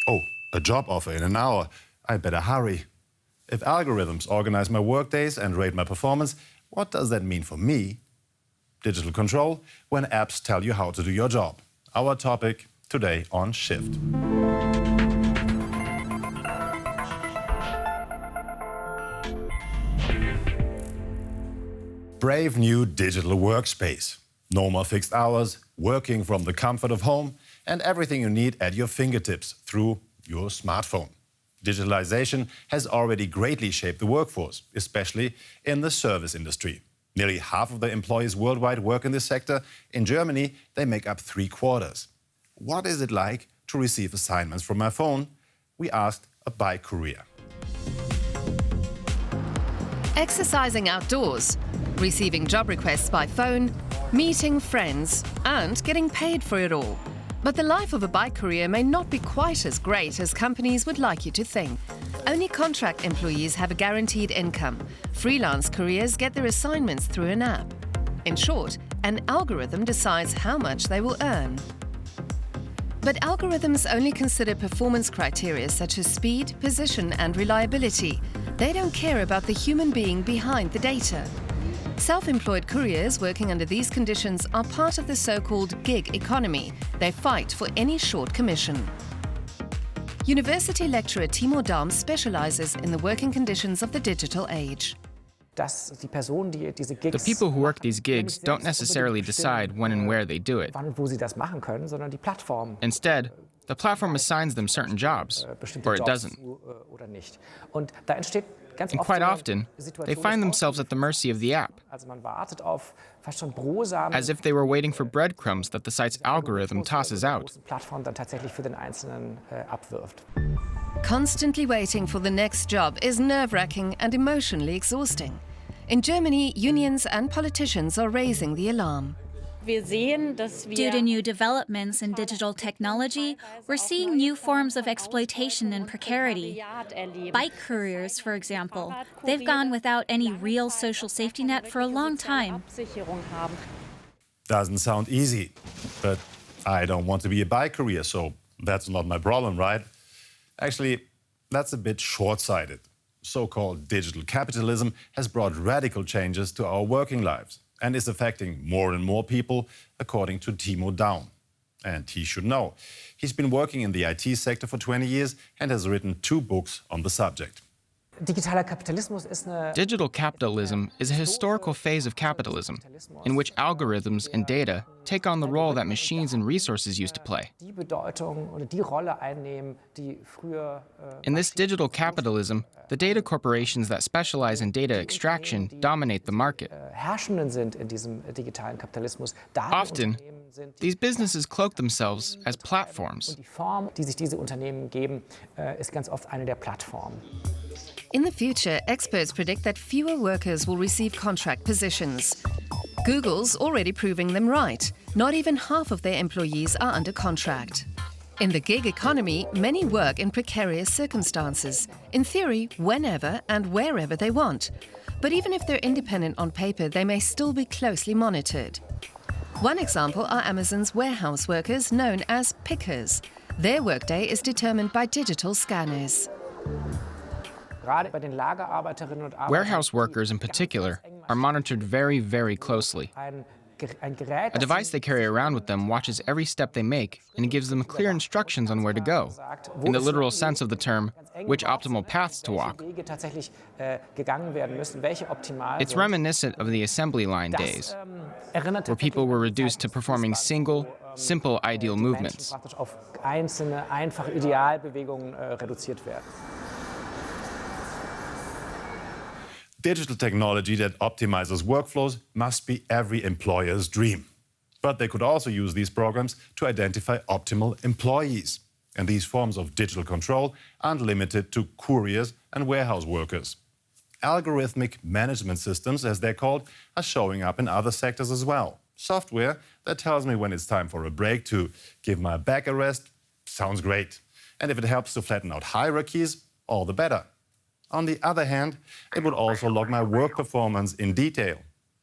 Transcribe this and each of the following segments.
Oh, a job offer in an hour. I better hurry. If algorithms organize my workdays and rate my performance, what does that mean for me? Digital control, when apps tell you how to do your job. Our topic today on Shift. Brave new digital workspace. No more fixed hours, working from the comfort of home, and everything you need at your fingertips through your smartphone. Digitalization has already greatly shaped the workforce, especially in the service industry. Nearly half of the employees worldwide work in this sector. In Germany, they make up 3/4. What is it like to receive assignments from my phone? We asked a bike courier. Exercising outdoors, receiving job requests by phone, meeting friends, and getting paid for it all. But the life of a bike courier may not be quite as great as companies would like you to think. Only contract employees have a guaranteed income. Freelance couriers get their assignments through an app. In short, an algorithm decides how much they will earn. But algorithms only consider performance criteria such as speed, position, and reliability. They don't care about the human being behind the data. Self-employed couriers working under these conditions are part of the so-called gig economy. They fight for any short commission. University lecturer Timo Daum specializes in the working conditions of the digital age. The people who work these gigs don't necessarily decide when and where they do it. Instead, the platform assigns them certain jobs, or it doesn't. And quite often, they find themselves at the mercy of the app, as if they were waiting for breadcrumbs that the site's algorithm tosses out. Constantly waiting for the next job is nerve-wracking and emotionally exhausting. In Germany, unions and politicians are raising the alarm. Due to new developments in digital technology, we're seeing new forms of exploitation and precarity. Bike couriers, for example, they've gone without any real social safety net for a long time. Doesn't sound easy, but I don't want to be a bike courier, so that's not my problem, right? Actually, that's a bit short-sighted. So-called digital capitalism has brought radical changes to our working lives and is affecting more and more people, according to Timo Daum. And he should know. He's been working in the IT sector for 20 years and has written 2 books on the subject. Digital capitalism is a historical phase of capitalism in which algorithms and data take on the role that machines and resources used to play. In this digital capitalism, the data corporations that specialize in data extraction dominate the market. Often, these businesses cloak themselves as platforms. In the future, experts predict that fewer workers will receive contract positions. Google's already proving them right. Not even half of their employees are under contract. In the gig economy, many work in precarious circumstances, in theory, whenever and wherever they want. But even if they're independent on paper, they may still be closely monitored. One example are Amazon's warehouse workers known as pickers. Their workday is determined by digital scanners. Warehouse workers in particular are monitored very, very closely. A device they carry around with them watches every step they make and gives them clear instructions on where to go, in the literal sense of the term, which optimal paths to walk. It's reminiscent of the assembly line days, where people were reduced to performing single, simple ideal movements. Digital technology that optimizes workflows must be every employer's dream. But they could also use these programs to identify optimal employees. And these forms of digital control aren't limited to couriers and warehouse workers. Algorithmic management systems, as they're called, are showing up in other sectors as well. Software that tells me when it's time for a break to give my back a rest sounds great. And if it helps to flatten out hierarchies, all the better. On the other hand, it would also log my work performance in detail.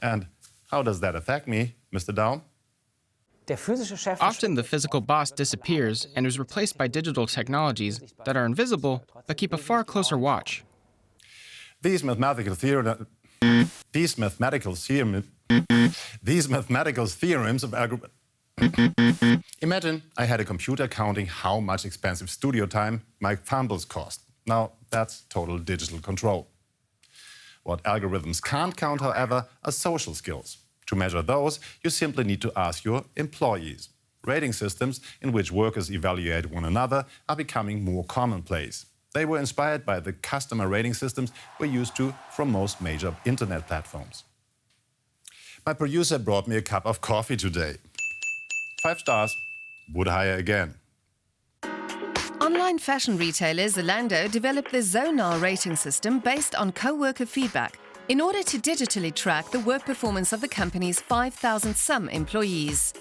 And how does that affect me, Mr. Daum? Often the physical boss disappears and is replaced by digital technologies that are invisible but keep a far closer watch. These mathematical theorems of algorithm. Imagine I had a computer counting how much expensive studio time my fumbles cost. Now, that's total digital control. What algorithms can't count, however, are social skills. To measure those, you simply need to ask your employees. Rating systems in which workers evaluate one another are becoming more commonplace. They were inspired by the customer rating systems we're used to from most major internet platforms. My producer brought me a cup of coffee today. 5 stars, would hire again. Online fashion retailer Zalando developed the Zonar rating system based on co-worker feedback in order to digitally track the work performance of the company's 5,000-some employees.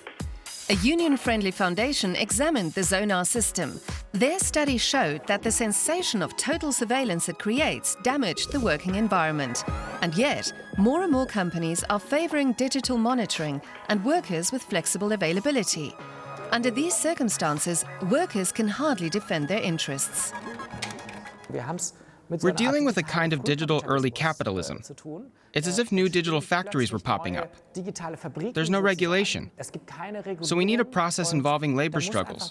A union-friendly foundation examined the Zonar system. Their study showed that the sensation of total surveillance it creates damaged the working environment. And yet, more and more companies are favoring digital monitoring and workers with flexible availability. Under these circumstances, workers can hardly defend their interests. We're dealing with a kind of digital early capitalism. It's as if new digital factories were popping up. There's no regulation. So we need a process involving labor struggles.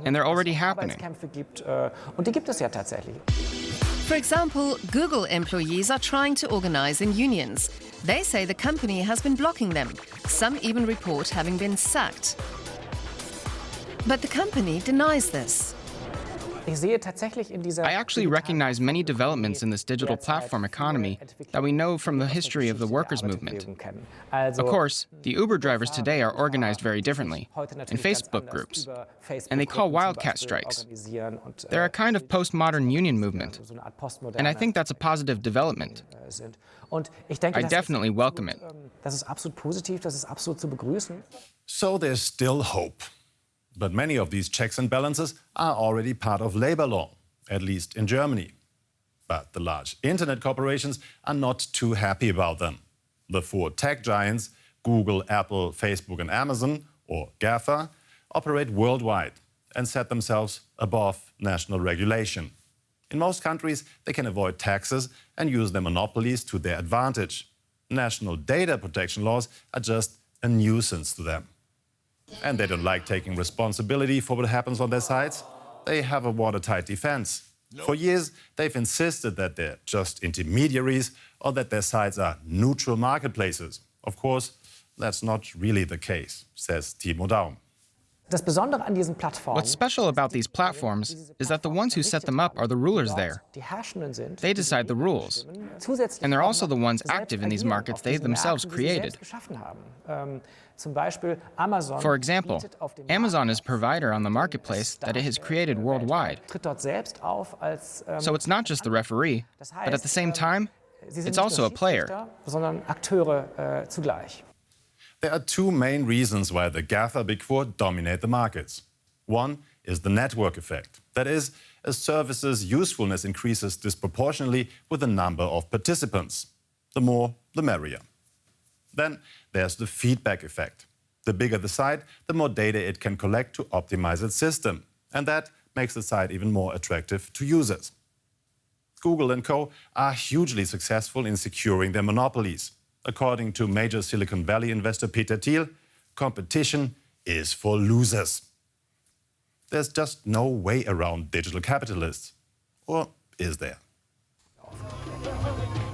And they're already happening. For example, Google employees are trying to organize in unions. They say the company has been blocking them. Some even report having been sacked. But the company denies this. I actually recognize many developments in this digital platform economy that we know from the history of the workers' movement. Of course, the Uber drivers today are organized very differently, in Facebook groups, and they call wildcat strikes. They're a kind of postmodern union movement, and I think that's a positive development. I definitely welcome it. So there's still hope. But many of these checks and balances are already part of labor law, at least in Germany. But the large internet corporations are not too happy about them. The 4 tech giants, Google, Apple, Facebook and Amazon, or GAFA, operate worldwide and set themselves above national regulation. In most countries, they can avoid taxes and use their monopolies to their advantage. National data protection laws are just a nuisance to them. And they don't like taking responsibility for what happens on their sites. They have a watertight defense. For years, they've insisted that they're just intermediaries or that their sites are neutral marketplaces. Of course, that's not really the case, says Timo Daum. What's special about these platforms is that the ones who set them up are the rulers there. They decide the rules. And they're also the ones active in these markets they themselves created. For example, Amazon is a provider on the marketplace that it has created worldwide. So it's not just the referee, but at the same time, it's also a player. There are 2 main reasons why the GAFA Big 4 dominate the markets. One is the network effect. That is, a service's usefulness increases disproportionately with the number of participants. The more, the merrier. Then there's the feedback effect. The bigger the site, the more data it can collect to optimize its system. And that makes the site even more attractive to users. Google and co. are hugely successful in securing their monopolies. According to major Silicon Valley investor Peter Thiel, competition is for losers. There's just no way around digital capitalists. Or is there?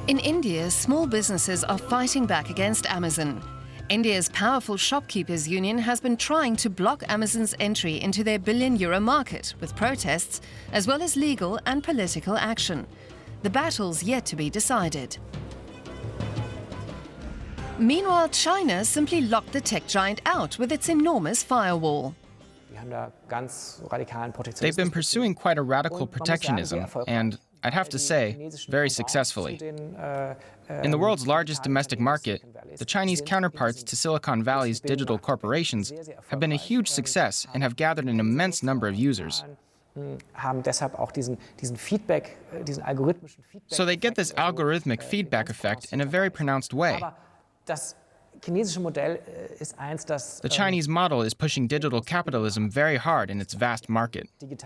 In India, small businesses are fighting back against Amazon. India's powerful shopkeepers' union has been trying to block Amazon's entry into their billion-euro market with protests, as well as legal and political action. The battle's yet to be decided. Meanwhile, China simply locked the tech giant out with its enormous firewall. They've been pursuing quite a radical protectionism, and I'd have to say, very successfully. In the world's largest domestic market, the Chinese counterparts to Silicon Valley's digital corporations have been a huge success and have gathered an immense number of users. So they get this algorithmic feedback effect in a very pronounced way. The Chinese model is pushing digital capitalism very hard in its vast market. The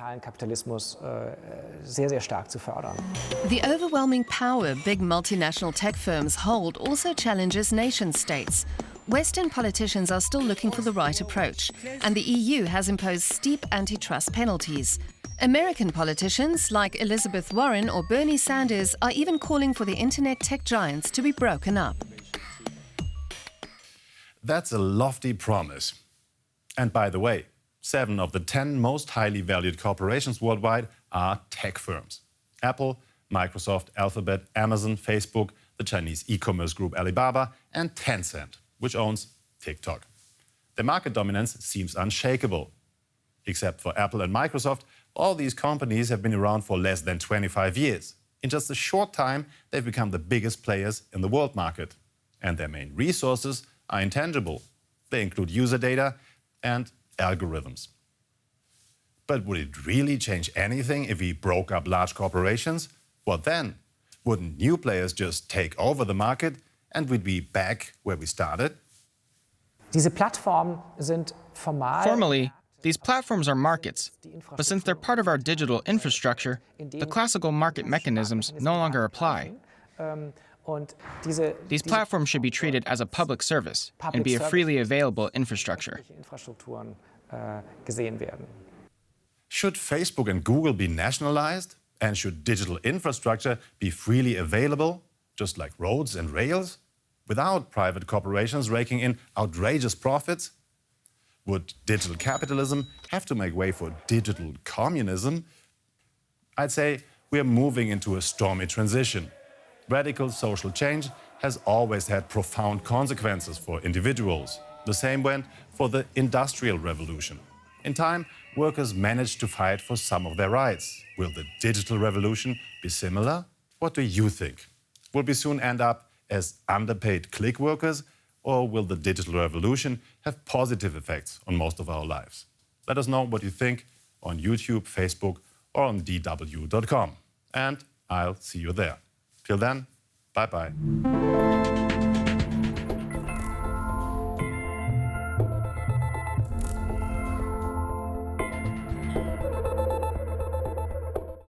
overwhelming power big multinational tech firms hold also challenges nation-states. Western politicians are still looking for the right approach, and the EU has imposed steep antitrust penalties. American politicians like Elizabeth Warren or Bernie Sanders are even calling for the internet tech giants to be broken up. That's a lofty promise. And by the way, 7 of the 10 most highly valued corporations worldwide are tech firms. Apple, Microsoft, Alphabet, Amazon, Facebook, the Chinese e-commerce group Alibaba, and Tencent, which owns TikTok. Their market dominance seems unshakable. Except for Apple and Microsoft, all these companies have been around for less than 25 years. In just a short time, they've become the biggest players in the world market. And their main resources are intangible. They include user data and algorithms. But would it really change anything if we broke up large corporations? What then? Wouldn't new players just take over the market and we'd be back where we started? Formally, these platforms are markets, but since they're part of our digital infrastructure, the classical market mechanisms no longer apply. These platforms should be treated as a public service and be a freely available infrastructure. Should Facebook and Google be nationalized? And should digital infrastructure be freely available, just like roads and rails, without private corporations raking in outrageous profits? Would digital capitalism have to make way for digital communism? I'd say we're moving into a stormy transition. Radical social change has always had profound consequences for individuals. The same went for the Industrial Revolution. In time, workers managed to fight for some of their rights. Will the digital revolution be similar? What do you think? Will we soon end up as underpaid click workers, or will the digital revolution have positive effects on most of our lives? Let us know what you think on YouTube, Facebook, or on dw.com. And I'll see you there. Till then, bye-bye.